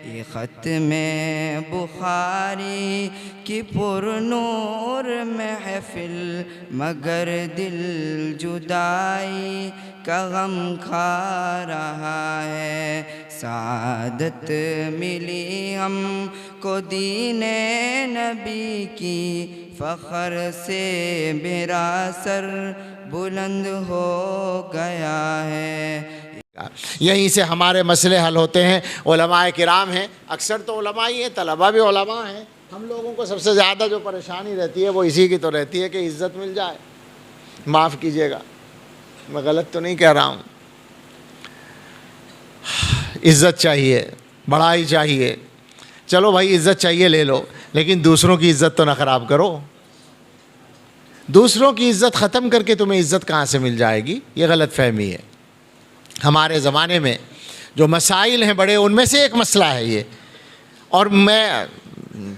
یہ ختم بخاری کی پر نور محفل، مگر دل جدائی کا غم کھا رہا ہے۔ سعادت ملی ہم کو دین نبی کی، فخر سے میرا سر بلند ہو گیا ہے۔ یہیں سے ہمارے مسئلے حل ہوتے ہیں۔ علماء کرام ہیں، اکثر تو علماء ہی ہیں، طلباء بھی علماء ہیں۔ ہم لوگوں کو سب سے زیادہ جو پریشانی رہتی ہے وہ اسی کی تو رہتی ہے کہ عزت مل جائے۔ معاف کیجیے گا، میں غلط تو نہیں کہہ رہا ہوں۔ عزت چاہیے، بڑائی چاہیے، چلو بھائی عزت چاہیے لے لو، لیکن دوسروں کی عزت تو نہ خراب کرو۔ دوسروں کی عزت ختم کر کے تمہیں عزت کہاں سے مل جائے گی؟ یہ غلط فہمی ہے۔ ہمارے زمانے میں جو مسائل ہیں بڑے، ان میں سے ایک مسئلہ ہے یہ، اور میں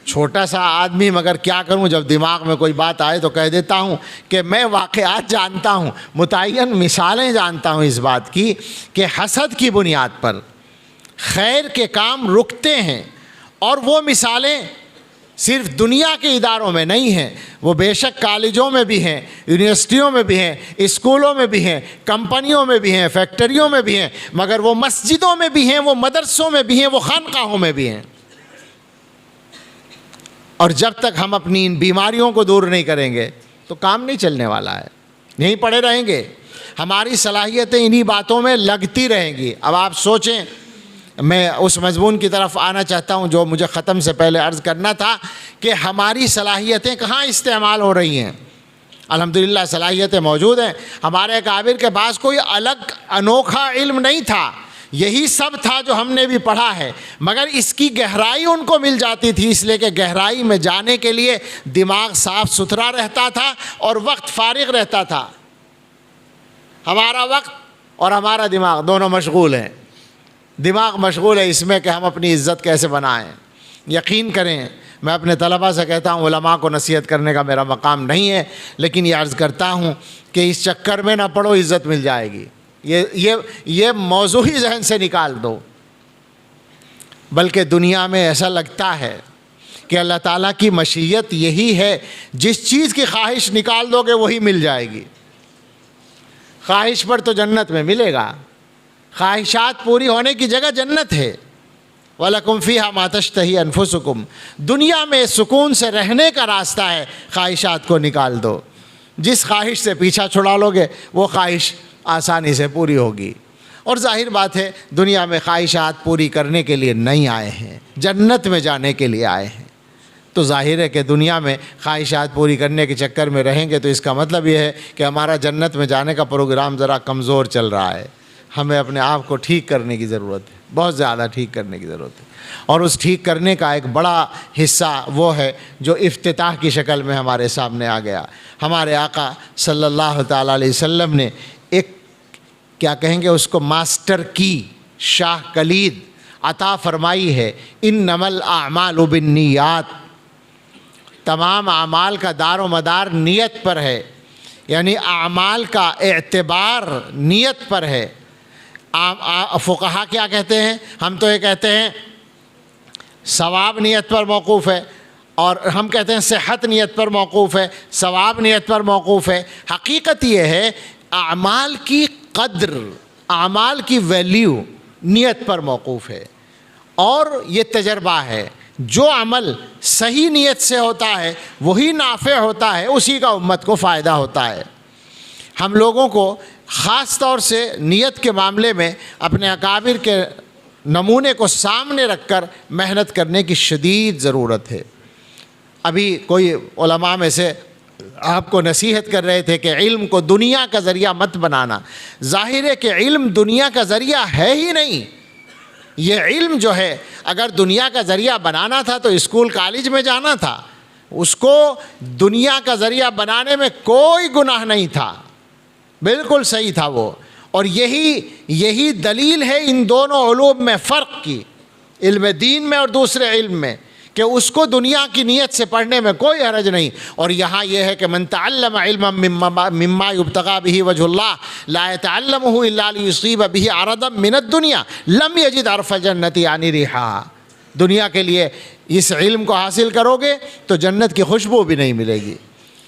چھوٹا سا آدمی مگر کیا کروں، جب دماغ میں کوئی بات آئے تو کہہ دیتا ہوں کہ میں واقعات جانتا ہوں، متعین مثالیں جانتا ہوں اس بات کی کہ حسد کی بنیاد پر خیر کے کام رکتے ہیں، اور وہ مثالیں صرف دنیا کے اداروں میں نہیں ہیں، وہ بے شک کالجوں میں بھی ہیں، یونیورسٹیوں میں بھی ہیں، اسکولوں میں بھی ہیں، کمپنیوں میں بھی ہیں، فیکٹریوں میں بھی ہیں، مگر وہ مسجدوں میں بھی ہیں، وہ مدرسوں میں بھی ہیں، وہ خانقاہوں میں بھی ہیں۔ اور جب تک ہم اپنی ان بیماریوں کو دور نہیں کریں گے تو کام نہیں چلنے والا ہے، یہیں پڑے رہیں گے، ہماری صلاحیتیں انہی باتوں میں لگتی رہیں گی۔ اب آپ سوچیں، میں اس مضمون کی طرف آنا چاہتا ہوں جو مجھے ختم سے پہلے عرض کرنا تھا کہ ہماری صلاحیتیں کہاں استعمال ہو رہی ہیں۔ الحمدللہ صلاحیتیں موجود ہیں۔ ہمارے اکابر کے پاس کوئی الگ انوکھا علم نہیں تھا، یہی سب تھا جو ہم نے بھی پڑھا ہے، مگر اس کی گہرائی ان کو مل جاتی تھی، اس لیے کہ گہرائی میں جانے کے لیے دماغ صاف ستھرا رہتا تھا اور وقت فارغ رہتا تھا۔ ہمارا وقت اور ہمارا دماغ دونوں مشغول ہیں۔ دماغ مشغول ہے اس میں کہ ہم اپنی عزت کیسے بنائیں۔ یقین کریں، میں اپنے طلباء سے کہتا ہوں، علماء کو نصیحت کرنے کا میرا مقام نہیں ہے، لیکن یہ عرض کرتا ہوں کہ اس چکر میں نہ پڑو، عزت مل جائے گی۔ یہ موضوع ہی ذہن سے نکال دو۔ بلکہ دنیا میں ایسا لگتا ہے کہ اللہ تعالیٰ کی مشیت یہی ہے، جس چیز کی خواہش نکال دو گے وہی مل جائے گی۔ خواہش پر تو جنت میں ملے گا، خواہشات پوری ہونے کی جگہ جنت ہے۔ وَلَكُمْ فِيهَا مَا تَشْتَهِي أَنفُسُكُمْ۔ دنیا میں سکون سے رہنے کا راستہ ہے، خواہشات کو نکال دو۔ جس خواہش سے پیچھا چھڑا لو گے وہ خواہش آسانی سے پوری ہوگی۔ اور ظاہر بات ہے دنیا میں خواہشات پوری کرنے کے لیے نہیں آئے ہیں، جنت میں جانے کے لیے آئے ہیں۔ تو ظاہر ہے کہ دنیا میں خواہشات پوری کرنے کے چکر میں رہیں گے تو اس کا مطلب یہ ہے کہ ہمارا جنت میں جانے کا پروگرام ذرا کمزور چل رہا ہے۔ ہمیں اپنے آپ کو ٹھیک کرنے کی ضرورت ہے، بہت زیادہ ٹھیک کرنے کی ضرورت ہے۔ اور اس ٹھیک کرنے کا ایک بڑا حصہ وہ ہے جو افتتاح کی شکل میں ہمارے سامنے آ گیا۔ ہمارے آقا صلی اللہ تعالیٰ علیہ وسلم نے ایک کیا کہیں گے اس کو ماسٹر کی، شاہ کلید عطا فرمائی ہے۔ انما الاعمال بالنیات، تمام اعمال کا دار و مدار نیت پر ہے، یعنی اعمال کا اعتبار نیت پر ہے۔ فقہا کیا کہتے ہیں؟ ہم تو یہ کہتے ہیں ثواب نیت پر موقوف ہے، اور ہم کہتے ہیں صحت نیت پر موقوف ہے، ثواب نیت پر موقوف ہے۔ حقیقت یہ ہے اعمال کی قدر، اعمال کی ویلیو نیت پر موقوف ہے، اور یہ تجربہ ہے جو عمل صحیح نیت سے ہوتا ہے وہی نافع ہوتا ہے، اسی کا امت کو فائدہ ہوتا ہے۔ ہم لوگوں کو خاص طور سے نیت کے معاملے میں اپنے اکابر کے نمونے کو سامنے رکھ کر محنت کرنے کی شدید ضرورت ہے۔ ابھی کوئی علماء میں سے آپ کو نصیحت کر رہے تھے کہ علم کو دنیا کا ذریعہ مت بنانا۔ ظاہر ہے کہ علم دنیا کا ذریعہ ہے ہی نہیں۔ یہ علم جو ہے اگر دنیا کا ذریعہ بنانا تھا تو اسکول کالج میں جانا تھا، اس کو دنیا کا ذریعہ بنانے میں کوئی گناہ نہیں تھا، بالکل صحیح تھا وہ۔ اور یہی دلیل ہے ان دونوں علوم میں فرق کی، علم دین میں اور دوسرے علم میں، کہ اس کو دنیا کی نیت سے پڑھنے میں کوئی حرج نہیں۔ اور یہاں یہ ہے کہ من تعلم علما مما یبتغى به وجه اللہ لا يتعلمه الا ليصيب به عرضا من الدنيا لم يجد عرف الجنة يعني ريحها۔ دنیا کے لیے اس علم کو حاصل کرو گے تو جنت کی خوشبو بھی نہیں ملے گی،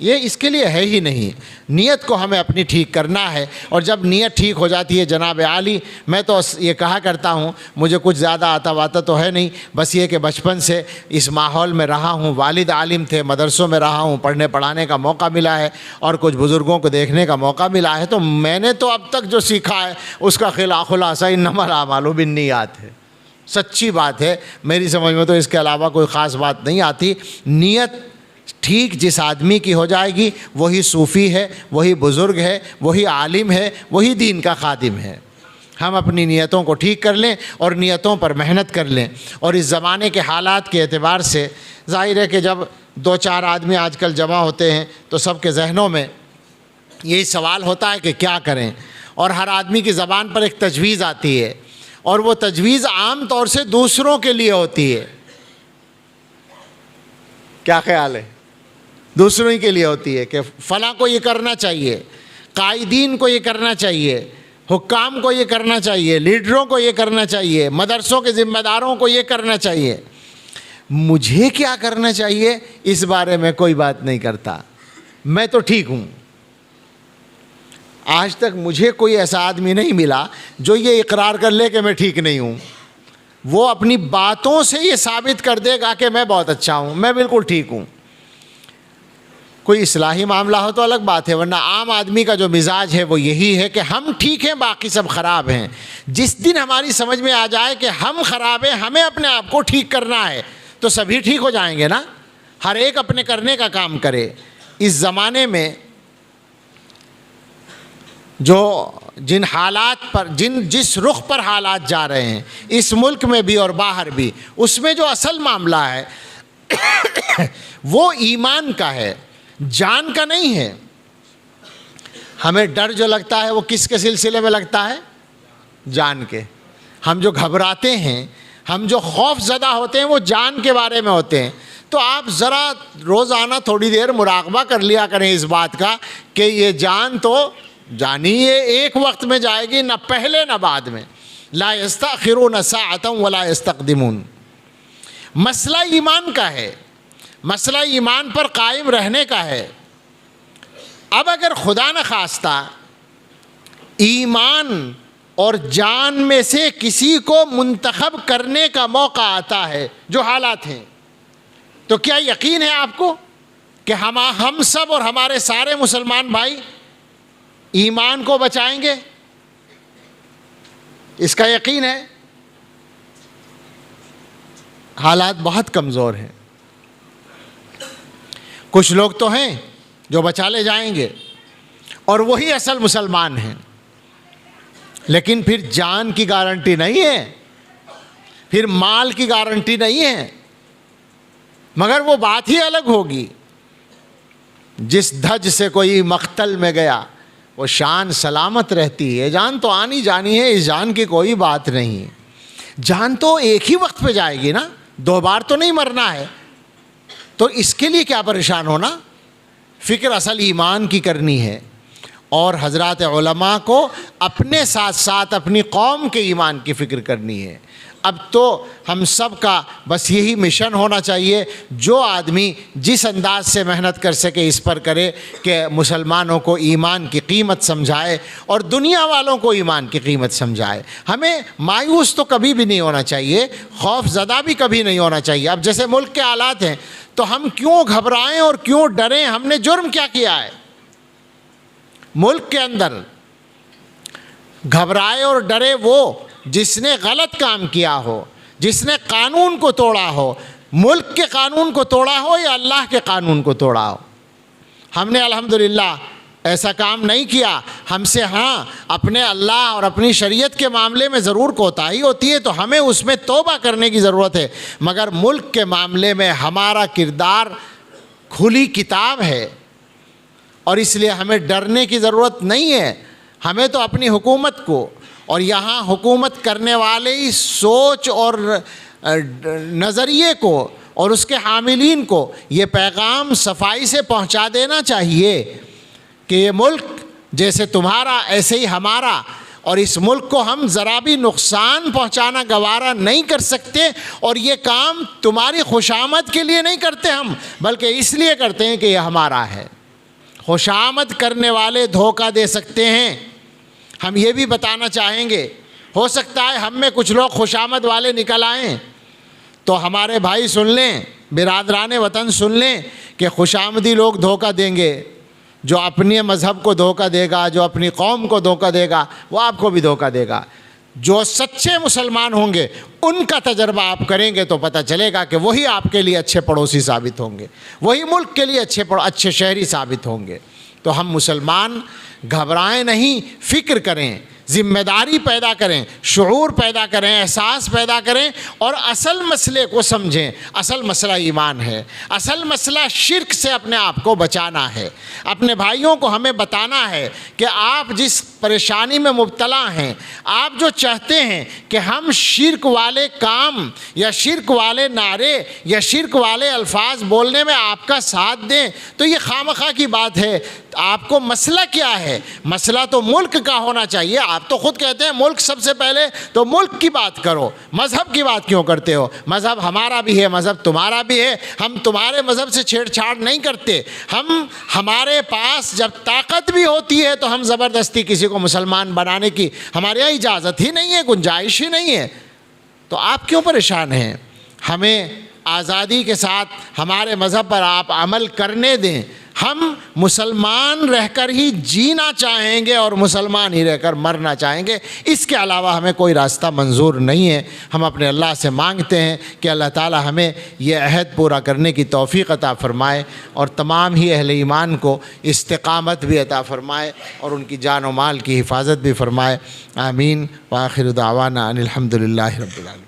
یہ اس کے لیے ہے ہی نہیں۔ نیت کو ہمیں اپنی ٹھیک کرنا ہے، اور جب نیت ٹھیک ہو جاتی ہے جناب عالی، میں تو یہ کہا کرتا ہوں، مجھے کچھ زیادہ آتا واتا تو ہے نہیں، بس یہ کہ بچپن سے اس ماحول میں رہا ہوں، والد عالم تھے، مدرسوں میں رہا ہوں، پڑھنے پڑھانے کا موقع ملا ہے اور کچھ بزرگوں کو دیکھنے کا موقع ملا ہے، تو میں نے تو اب تک جو سیکھا ہے اس کا خلاصہ انما الاعمال بالنیات ہے۔ سچی بات ہے، میری سمجھ میں تو اس کے علاوہ کوئی خاص بات نہیں آتی۔ نیت ٹھیک جس آدمی کی ہو جائے گی وہی صوفی ہے، وہی بزرگ ہے، وہی عالم ہے، وہی دین کا خادم ہے۔ ہم اپنی نیتوں کو ٹھیک کر لیں اور نیتوں پر محنت کر لیں، اور اس زمانے کے حالات کے اعتبار سے ظاہر ہے کہ جب 2-4 آدمی آج کل جمع ہوتے ہیں تو سب کے ذہنوں میں یہی سوال ہوتا ہے کہ کیا کریں، اور ہر آدمی کی زبان پر ایک تجویز آتی ہے، اور وہ تجویز عام طور سے دوسروں کے لیے ہوتی ہے۔ کیا خیال ہے؟ دوسروں ہی کے لیے ہوتی ہے کہ فلاں کو یہ کرنا چاہیے، قائدین کو یہ کرنا چاہیے، حکام کو یہ کرنا چاہیے، لیڈروں کو یہ کرنا چاہیے، مدرسوں کے ذمہ داروں کو یہ کرنا چاہیے۔ مجھے کیا کرنا چاہیے اس بارے میں کوئی بات نہیں کرتا، میں تو ٹھیک ہوں۔ آج تک مجھے کوئی ایسا آدمی نہیں ملا جو یہ اقرار کر لے کہ میں ٹھیک نہیں ہوں۔ وہ اپنی باتوں سے یہ ثابت کر دے گا کہ میں بہت اچھا ہوں، میں بالکل ٹھیک ہوں۔ کوئی اصلاحی معاملہ ہو تو الگ بات ہے، ورنہ عام آدمی کا جو مزاج ہے وہ یہی ہے کہ ہم ٹھیک ہیں، باقی سب خراب ہیں۔ جس دن ہماری سمجھ میں آ جائے کہ ہم خراب ہیں، ہمیں اپنے آپ کو ٹھیک کرنا ہے، تو سبھی ٹھیک ہو جائیں گے نا۔ ہر ایک اپنے کرنے کا کام کرے۔ اس زمانے میں جو جن حالات پر جس رخ پر حالات جا رہے ہیں، اس ملک میں بھی اور باہر بھی، اس میں جو اصل معاملہ ہے وہ ایمان کا ہے، جان کا نہیں ہے۔ ہمیں ڈر جو لگتا ہے وہ کس کے سلسلے میں لگتا ہے؟ جان کے۔ ہم جو گھبراتے ہیں، ہم جو خوف زدہ ہوتے ہیں، وہ جان کے بارے میں ہوتے ہیں۔ تو آپ ذرا روزانہ تھوڑی دیر مراقبہ کر لیا کریں اس بات کا کہ یہ جان تو جانی یہ ایک وقت میں جائے گی، نہ پہلے نہ بعد میں۔ لا یستأخرون ساعة ولا یستقدمون۔ مسئلہ ایمان کا ہے، مسئلہ ایمان پر قائم رہنے کا ہے۔ اب اگر خدا نہ خواستہ ایمان اور جان میں سے کسی کو منتخب کرنے کا موقع آتا ہے، جو حالات ہیں، تو کیا یقین ہے آپ کو کہ ہم سب اور ہمارے سارے مسلمان بھائی ایمان کو بچائیں گے؟ اس کا یقین ہے؟ حالات بہت کمزور ہیں۔ کچھ لوگ تو ہیں جو بچا لے جائیں گے اور وہی اصل مسلمان ہیں، لیکن پھر جان کی گارنٹی نہیں ہے، پھر مال کی گارنٹی نہیں ہے، مگر وہ بات ہی الگ ہوگی۔ جس دھج سے کوئی مقتل میں گیا وہ شان سلامت رہتی ہے۔ جان تو آنی جانی ہے، اس جان کی کوئی بات نہیں۔ جان تو ایک ہی وقت پہ جائے گی نا، 2 بار تو نہیں مرنا ہے، تو اس کے لیے کیا پریشان ہونا؟ فکر اصل ایمان کی کرنی ہے، اور حضرات علماء کو اپنے ساتھ ساتھ اپنی قوم کے ایمان کی فکر کرنی ہے۔ اب تو ہم سب کا بس یہی مشن ہونا چاہیے، جو آدمی جس انداز سے محنت کر سکے اس پر کرے کہ مسلمانوں کو ایمان کی قیمت سمجھائے اور دنیا والوں کو ایمان کی قیمت سمجھائے۔ ہمیں مایوس تو کبھی بھی نہیں ہونا چاہیے، خوف زدہ بھی کبھی نہیں ہونا چاہیے۔ اب جیسے ملک کے حالات ہیں تو ہم کیوں گھبرائیں اور کیوں ڈریں؟ ہم نے جرم کیا کیا ہے؟ ملک کے اندر گھبرائے اور ڈرے وہ جس نے غلط کام کیا ہو، جس نے قانون کو توڑا ہو، ملک کے قانون کو توڑا ہو یا اللہ کے قانون کو توڑا ہو۔ ہم نے الحمدللہ ایسا کام نہیں کیا۔ ہم سے ہاں اپنے اللہ اور اپنی شریعت کے معاملے میں ضرور کوتاہی ہوتی ہے، تو ہمیں اس میں توبہ کرنے کی ضرورت ہے، مگر ملک کے معاملے میں ہمارا کردار کھلی کتاب ہے، اور اس لیے ہمیں ڈرنے کی ضرورت نہیں ہے۔ ہمیں تو اپنی حکومت کو اور یہاں حکومت کرنے والے اس سوچ اور نظریے کو اور اس کے حاملین کو یہ پیغام صفائی سے پہنچا دینا چاہیے کہ یہ ملک جیسے تمہارا ایسے ہی ہمارا، اور اس ملک کو ہم ذرا بھی نقصان پہنچانا گوارا نہیں کر سکتے، اور یہ کام تمہاری خوشامد کے لیے نہیں کرتے ہم، بلکہ اس لیے کرتے ہیں کہ یہ ہمارا ہے۔ خوشامد کرنے والے دھوکہ دے سکتے ہیں، ہم یہ بھی بتانا چاہیں گے۔ ہو سکتا ہے ہم میں کچھ لوگ خوشامد والے نکل آئیں، تو ہمارے بھائی سن لیں، برادران وطن سن لیں کہ خوشامدی لوگ دھوکہ دیں گے۔ جو اپنے مذہب کو دھوکہ دے گا، جو اپنی قوم کو دھوکہ دے گا، وہ آپ کو بھی دھوکہ دے گا۔ جو سچے مسلمان ہوں گے ان کا تجربہ آپ کریں گے تو پتہ چلے گا کہ وہی آپ کے لیے اچھے پڑوسی ثابت ہوں گے، وہی ملک کے لیے اچھے شہری ثابت ہوں گے۔ تو ہم مسلمان گھبرائیں نہیں، فکر کریں، ذمہ داری پیدا کریں، شعور پیدا کریں، احساس پیدا کریں، اور اصل مسئلے کو سمجھیں۔ اصل مسئلہ ایمان ہے، اصل مسئلہ شرک سے اپنے آپ کو بچانا ہے۔ اپنے بھائیوں کو ہمیں بتانا ہے کہ آپ جس پریشانی میں مبتلا ہیں، آپ جو چاہتے ہیں کہ ہم شرک والے کام یا شرک والے نعرے یا شرک والے الفاظ بولنے میں آپ کا ساتھ دیں، تو یہ خامخواہ کی بات ہے۔ آپ کو مسئلہ کیا ہے؟ مسئلہ تو ملک کا ہونا چاہیے۔ آپ تو خود کہتے ہیں ملک سب سے پہلے، تو ملک کی بات کرو، مذہب کی بات کیوں کرتے ہو؟ مذہب ہمارا بھی ہے، مذہب تمہارا بھی ہے، ہم تمہارے مذہب سے چھیڑ چھاڑ نہیں کرتے۔ ہمارے پاس جب طاقت بھی ہوتی ہے تو ہم زبردستی کسی کو مسلمان بنانے کی ہمارے یہاں اجازت ہی نہیں ہے، گنجائش ہی نہیں ہے۔ تو آپ کیوں پریشان ہیں؟ ہمیں آزادی کے ساتھ ہمارے مذہب پر آپ عمل کرنے دیں۔ ہم مسلمان رہ کر ہی جینا چاہیں گے اور مسلمان ہی رہ کر مرنا چاہیں گے، اس کے علاوہ ہمیں کوئی راستہ منظور نہیں ہے۔ ہم اپنے اللہ سے مانگتے ہیں کہ اللہ تعالی ہمیں یہ عہد پورا کرنے کی توفیق عطا فرمائے، اور تمام ہی اہل ایمان کو استقامت بھی عطا فرمائے، اور ان کی جان و مال کی حفاظت بھی فرمائے۔ آمین۔ وآخر دعوانا ان الحمد للہ رب العالمین۔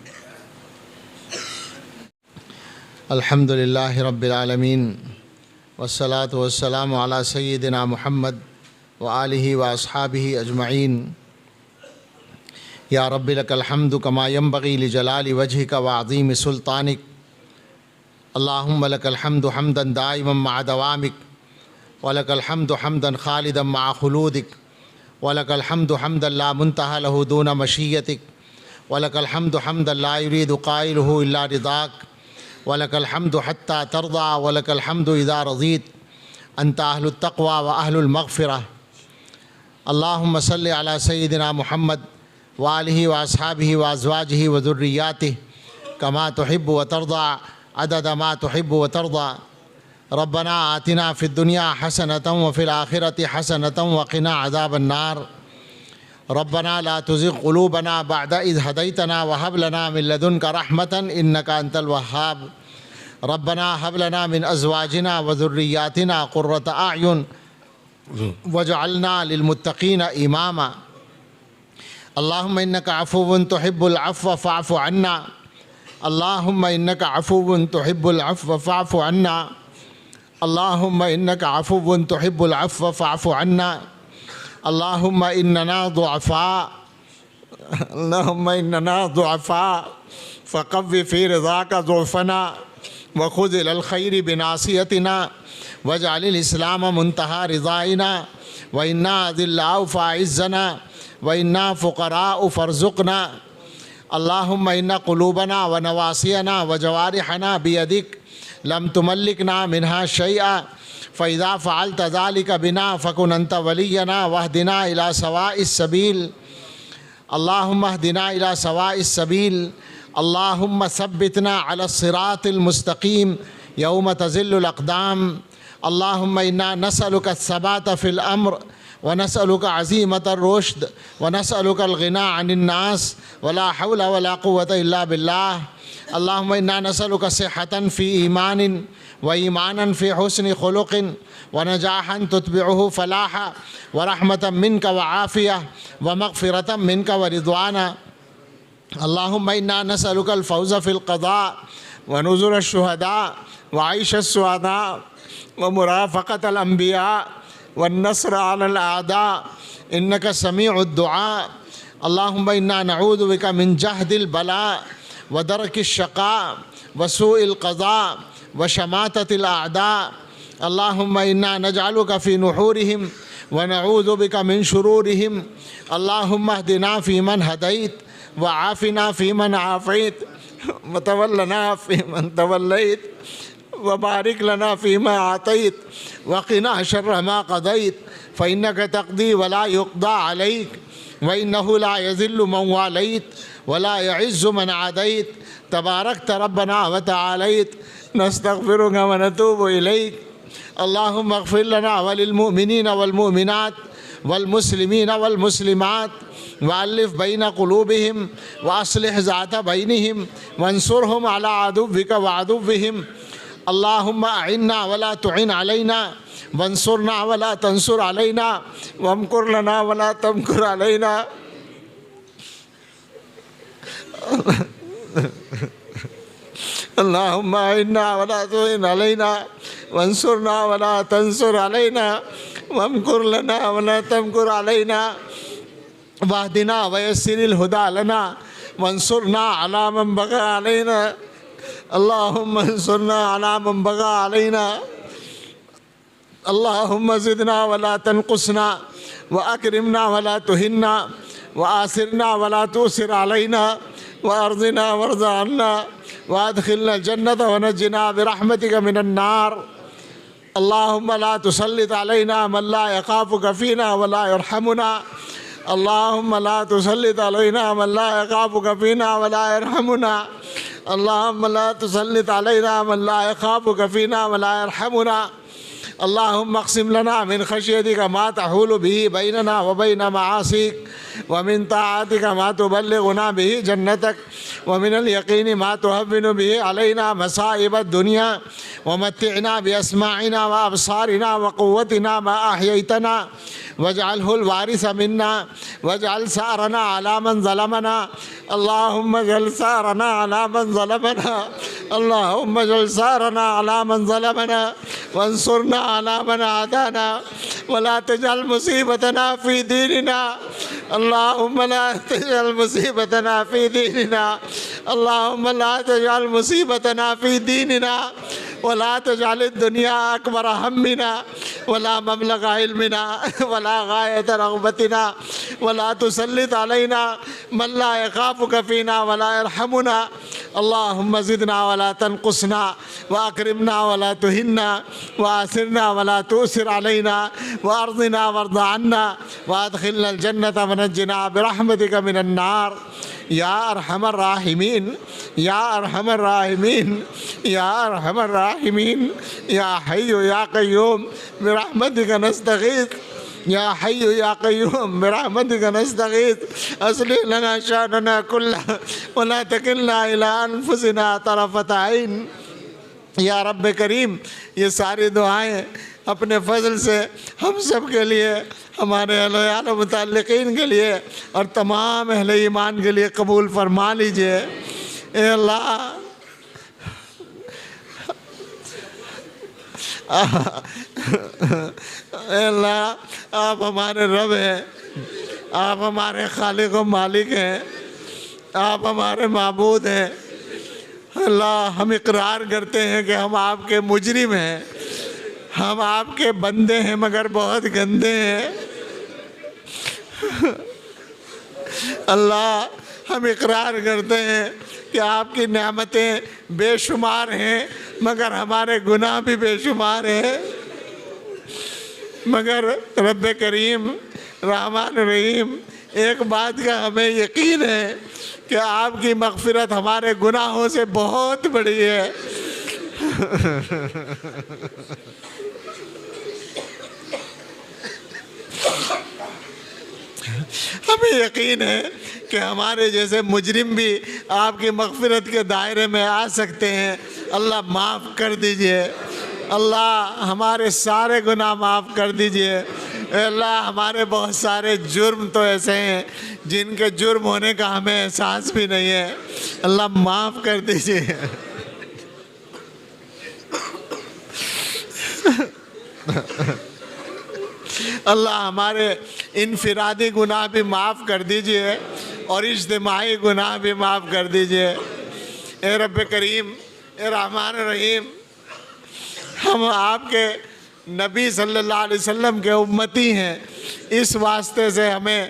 الحمد للہ رب العالمین، والصلاة والسلام علی سیدنا محمد وآلہ واصحابہ اجمعین۔ یا رب لک الحمد کما ینبغی لجلال وجہک وعظیم سلطانک، اللہم لک الحمد حمدا دائما مع دوامک، ولک الحمد حمدا خالدا مع خلودک، ولک الحمد حمدا لا منتہى له دون مشیتک، ولک الحمد حمدا لا یرید قائلہ الا رضاک، وَلَكَ الْحَمْدُ حَتَّى تَرْضَى وَلَكَ الْحَمْدُ إِذَا رَضِيتَ أَنْتَ أَهْلُ التَّقْوَى وَأَهْلُ الْمَغْفِرَةِ۔ اللهم صل على سيدنا محمد وآله وأصحابه وأزواجه وذرياته كما تحب وترضى عدد ما تحب وترضى۔ ربنا آتنا في الدنيا حسنة وفي الآخرة حسنة وقنا عذاب النار۔ ربنا لا تزغ قلوبنا بعد إذ هديتنا وهب لنا من لدنك رحمة إنك أنت الوهاب۔ ربنا هب لنا من أزواجنا وذرياتنا قرة أعين واجعلنا للمتقين إماما۔ اللهم إنك عفو تحب العفو فاعف عنا، اللهم إنك عفو تحب العفو فاعف عنا، اللهم إنك عفو تحب العفو فاعف عنا، اللهم إننا ضعفاء، اللهم إننا ضعفاء فقو في رضاك ضعفنا، وخذ إلى الخير بناصيتنا، واجعل الإسلام منتهى رضائنا، وإنا أذلاء فأعزنا، وإنا فقراء فارزقنا، اللهم إن قلوبنا ونواصينا وجوارحنا بيدك لم تملكنا منها شيئا، فإذا فعلت ذلك بنا فكن أنت ولينا واهدنا إلى سواء السبيل، اللهم اهدنا إلى سواء السبيل، اللهم ثبتنا على الصراط المستقيم يوم تزل الأقدام، اللهم إنا نسألك الثبات في الأمر، ونسألك عزيمة الرشد، ونسألك الغنى عن الناس، ولا حول ولا قوة إلا بالله، اللهم إنا نسألك صحة في إيمان، وإيمانا في حسن خلق، ونجاحا تتبعه فلاحا، ورحمة منك وعافية، ومغفرة منك ورضوانا، اللهم إنا نسألك الفوز في القضاء، ونزل الشهداء، وعيش السعداء، ومرافقة الأنبياء، والنصر على الأعداء، إنك سميع الدعاء، اللهم إنا نعوذ بك من جهد البلاء، ودرك الشقاء، وسوء القضاء، وشماتة الأعداء، اللهم إنا نجعلك في نحورهم، ونعوذ بک من شرورہم اللہم اہدنا فیمن ہدیت وعافنا فیمن عافیت وتولنا فیمن تولیت وبارک لنا فیما آتیت وقنا شر ما قضیت فإنك تقضی ولا يقضى علیک وإنه لا يذل من والیت ولا يعز من عادیت تبارکت ربنا وتعالیت نستغفرک ونتوب الیک اللہم اغفر لنا وللمؤمنین والمؤمنات والمسلمین والمسلمات وألف بین قلوبہم واصلح ذات بینہم وانصرہم علی عدوک وعدوہم اللہم اعنا ولا تعن علینا وانصرنا ولا تنصر علینا وامکر لنا ولا تمکر علینا اللہم اعنا ولا تعن علینا وانصرنا ولا تنصر علینا وامکر لنا ولا تمکر علینا واہدنا ویسر الہدی لنا وانصرنا علی من بغی علینا اللہم انصرنا علی من بغی علینا اللہم زدنا ولا تنقصنا واکرمنا ولا تہنا وآثرنا ولا تؤثر علینا وارضنا وارض عنا وادخلنا الجنة ونجنا برحمتك من النار اللہم لا تسلط علینا من لا یخافک فینا ولا یرحمنا اللہم لا تسلط علینا من لا یخافک فینا ولا یرحمنا اللہم لا تسلط علینا من لا یخافک فینا ولا یرحمنا اللہم اقسم لنا من خشیتک ما تحول به بیننا وبین معاصیک ومن طاعتک ما تبلغنا به جنتک ومن الیقین ما تهون به علینا مصائب الدنیا ومتعنا بأسماعنا وأبصارنا وقوتنا ما أحييتنا واجعله الوارث منا واجعل ثأرنا على من ظلمنا اللهم اجعل ثأرنا على من ظلمنا اللهم اجعل ثأرنا على من ظلمنا وانصرنا على من عادانا ولا تجعل مصيبتنا في ديننا اللهم لا تجعل مصيبتنا في ديننا اللهم لا تجعل مصيبتنا في ديننا ولا تجعل الدنيا أكبر همنا ولا مبلغ علمنا ولا غاية رغبتنا ولا تسلط علينا من لا يخافك فينا ولا يرحمنا اللهم زدنا ولا تنقصنا وأكرمنا ولا تهنا وآثرنا ولا تؤثر علينا وأرضنا وارض عنا وأدخلنا الجنة ونجنا برحمتك من النار یا ارحم الراحمین یا ارحم الراحمین یا ارحم الراحمین یا حی یا قیوم برحمتک نستغیث یا حی یا قیوم برحمتک نستغیث اصلح لنا شاننا كله ولا تکلنا الی انفسنا طرفۃ عین یا رب کریم یہ ساری دعائیں اپنے فضل سے ہم سب کے لیے ہمارے اہل ویال و متعلقین کے لیے اور تمام اہل ایمان کے لیے قبول فرما لیجئے اے اللہ اے اللہ آپ ہمارے رب ہیں آپ ہمارے خالق و مالک ہیں آپ ہمارے معبود ہیں اللہ ہم اقرار کرتے ہیں کہ ہم آپ کے مجرم ہیں ہم آپ کے بندے ہیں مگر بہت گندے ہیں اللہ ہم اقرار کرتے ہیں کہ آپ کی نعمتیں بے شمار ہیں مگر ہمارے گناہ بھی بے شمار ہیں مگر رب کریم رحمان رحیم ایک بات کا ہمیں یقین ہے کہ آپ کی مغفرت ہمارے گناہوں سے بہت بڑی ہے ہمیں یقین ہے کہ ہمارے جیسے مجرم بھی آپ کی مغفرت کے دائرے میں آ سکتے ہیں اللہ معاف کر دیجئے اللہ ہمارے سارے گناہ معاف کر دیجئے اے اللہ ہمارے بہت سارے جرم تو ایسے ہیں جن کے جرم ہونے کا ہمیں احساس بھی نہیں ہے اللہ معاف کر دیجئے اللہ ہمارے انفرادی گناہ بھی معاف کر دیجئے اور اجتماعی گناہ بھی معاف کر دیجئے اے رب کریم اے رحمان الرحیم ہم آپ کے نبی صلی اللہ علیہ وسلم کے امتی ہیں، اس واسطے سے ہمیں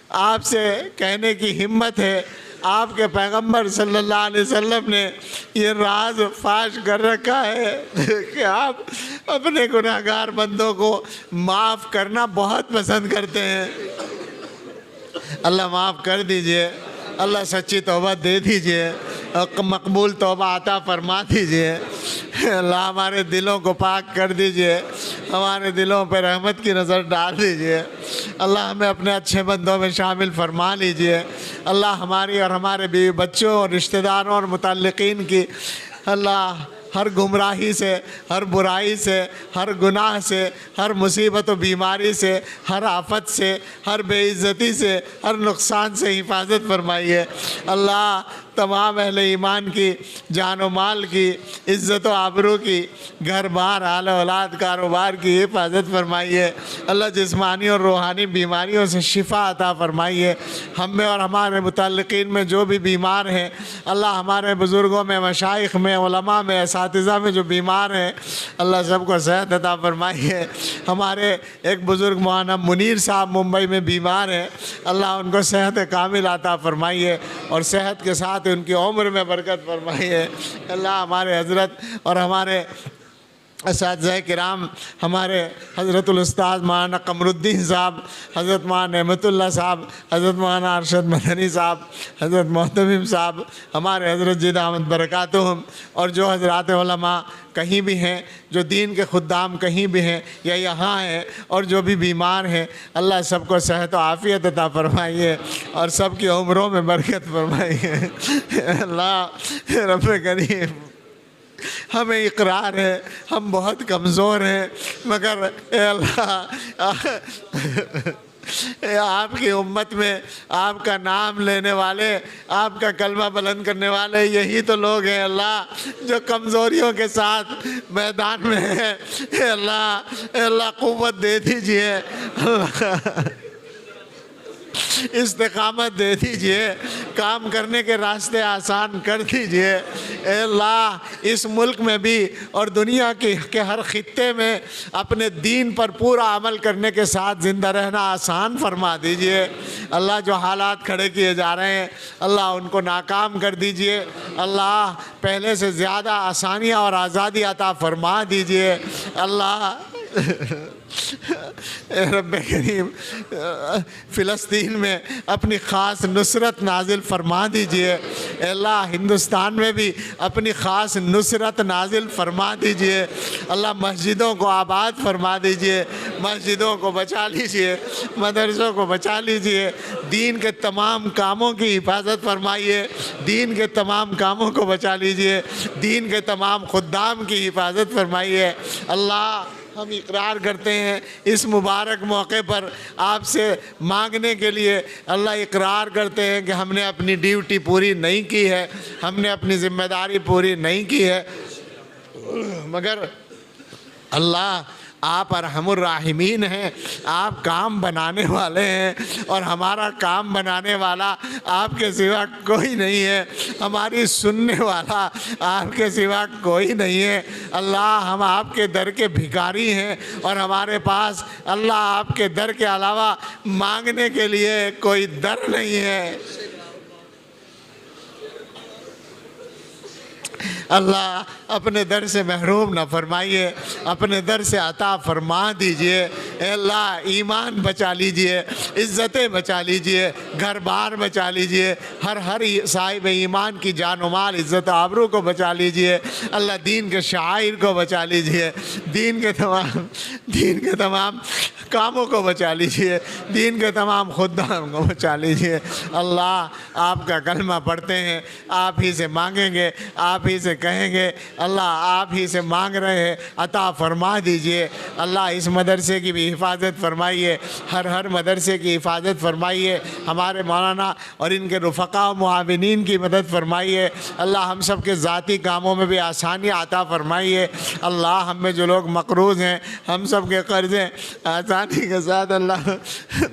آپ سے کہنے کی ہمت ہے، آپ کے پیغمبر صلی اللہ علیہ وسلم نے یہ راز فاش کر رکھا ہے کہ آپ اپنے گناہگار بندوں کو معاف کرنا بہت پسند کرتے ہیں۔ اللہ معاف کر دیجئے، اللہ سچی توبہ دے دیجئے، مقبول توبہ عطا فرما دیجئے، اللہ ہمارے دلوں کو پاک کر دیجئے، ہمارے دلوں پہ رحمت کی نظر ڈال دیجئے، اللہ ہمیں اپنے اچھے بندوں میں شامل فرما لیجئے، اللہ ہماری اور ہمارے بیوی بچوں اور رشتہ داروں اور متعلقین کی اللہ ہر گمراہی سے، ہر برائی سے، ہر گناہ سے، ہر مصیبت و بیماری سے، ہر آفت سے، ہر بے عزتی سے، ہر نقصان سے حفاظت فرمائیے۔ اللہ تمام اہل ایمان کی جان و مال کی، عزت و آبرو کی، گھر بار اہل اولاد کاروبار کی حفاظت فرمائیے۔ اللہ جسمانی اور روحانی بیماریوں سے شفا عطا فرمائیے۔ ہم میں اور ہمارے متعلقین میں جو بھی بیمار ہیں، اللہ ہمارے بزرگوں میں، مشائخ میں، علماء میں، اساتذہ میں جو بیمار ہیں، اللہ سب کو صحت عطا فرمائیے۔ ہمارے ایک بزرگ مولانا منیر صاحب ممبئی میں بیمار ہیں، اللہ ان کو صحت کامل عطا فرمائیے اور صحت کے ساتھ ان کی عمر میں برکت فرمائیے۔ اللہ ہمارے حضرت اور ہمارے اساتذہ کرام، ہمارے حضرت الاستاذ مولانا قمر الدین صاحب، حضرت مولانا نعمت اللہ صاحب، حضرت مولانا ارشد مدنی صاحب، حضرت محتمم صاحب، ہمارے حضرت جید احمد برکاتہم، اور جو حضرات علماء کہیں بھی ہیں، جو دین کے خدام کہیں بھی ہیں یا یہاں ہیں اور جو بھی بیمار ہیں، اللہ سب کو صحت و عافیت عطا فرمائیے اور سب کی عمروں میں برکت فرمائیے۔ اللہ رب کریم، ہمیں اقرار ہے ہم بہت کمزور ہیں، مگر اے اللہ آپ کی امت میں آپ کا نام لینے والے، آپ کا کلمہ بلند کرنے والے یہی تو لوگ ہیں اللہ جو کمزوریوں کے ساتھ میدان میں ہیں۔ اے اللہ قوت دے دیجئے، اللہ استقامت دے دیجئے، کام کرنے کے راستے آسان کر دیجئے۔ اے اللہ اس ملک میں بھی اور دنیا کے ہر خطے میں اپنے دین پر پورا عمل کرنے کے ساتھ زندہ رہنا آسان فرما دیجئے۔ اللہ جو حالات کھڑے کیے جا رہے ہیں اللہ ان کو ناکام کر دیجئے، اللہ پہلے سے زیادہ آسانیاں اور آزادی عطا فرما دیجئے۔ اللہ اے رب کریم فلسطین میں اپنی خاص نصرت نازل فرما دیجئے۔ اے اللہ ہندوستان میں بھی اپنی خاص نصرت نازل فرما دیجئے۔ اللہ مسجدوں کو آباد فرما دیجئے، مسجدوں کو بچا لیجئے، مدرسوں کو بچا لیجئے، دین کے تمام کاموں کی حفاظت فرمائیے، دین کے تمام کاموں کو بچا لیجئے، دین کے تمام خدام کی حفاظت فرمائیے۔ اللہ ہم اقرار کرتے ہیں اس مبارک موقع پر آپ سے مانگنے کے لیے، اللہ اقرار کرتے ہیں کہ ہم نے اپنی ڈیوٹی پوری نہیں کی ہے، ہم نے اپنی ذمہ داری پوری نہیں کی ہے، مگر اللہ آپ ارحم الراحمین ہیں، آپ کام بنانے والے ہیں اور ہمارا کام بنانے والا آپ کے سوا کوئی نہیں ہے، ہماری سننے والا آپ کے سوا کوئی نہیں ہے۔ اللہ ہم آپ کے در کے بھکاری ہیں اور ہمارے پاس اللہ آپ کے در کے علاوہ مانگنے کے لیے کوئی در نہیں ہے۔ اللہ اپنے در سے محروم نہ فرمائیے، اپنے در سے عطا فرما دیجئے۔ اے اللہ ایمان بچا لیجئے، عزتیں بچا لیجئے، گھر بار بچا لیجئے، ہر صاحب ایمان کی جان و مال، عزت و آبرو کو بچا لیجئے۔ اللہ دین کے شعائر کو بچا لیجئے، دین کے تمام کاموں کو بچا لیجئے، دین کے تمام خدام کو بچا لیجئے۔ اللہ آپ کا کلمہ پڑھتے ہیں، آپ ہی سے مانگیں گے، آپ ہی سے کہیں گے، اللہ آپ ہی سے مانگ رہے ہیں، عطا فرما دیجئے۔ اللہ اس مدرسے کی بھی حفاظت فرمائیے، ہر مدرسے کی حفاظت فرمائیے، ہمارے مولانا اور ان کے رفقا و معاونین کی مدد فرمائیے۔ اللہ ہم سب کے ذاتی کاموں میں بھی آسانیاں عطا فرمائیے۔ اللہ ہم میں جو لوگ مقروض ہیں ہم سب کے قرضیں آسان آسانی کے ساتھ اللہ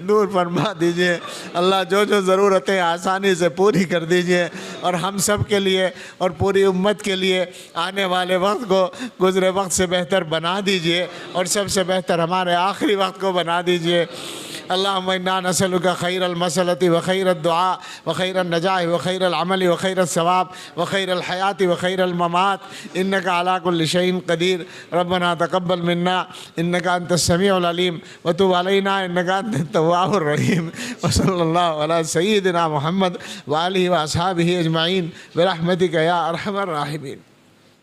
دور فرما دیجئے۔ اللہ جو جو ضرورتیں آسانی سے پوری کر دیجئے، اور ہم سب کے لیے اور پوری امت کے لیے آنے والے وقت کو گزرے وقت سے بہتر بنا دیجئے، اور سب سے بہتر ہمارے آخری وقت کو بنا دیجئے۔ اللہم انا نسألک خیر المسألۃ وخیر الدعاء وخیر النجاح وخیر العمل وخیر الثواب وخیر الحیات وخیر الممات انک علی کل شیء قدیر۔ ربنا تقبل منا انک انت السمیع العلیم وتب علینا انک انت التواب الرحیم، وصلی اللہ علی سیدنا محمد وآلہ واصحابہ اجمعین برحمتک یا ارحم الراحمین۔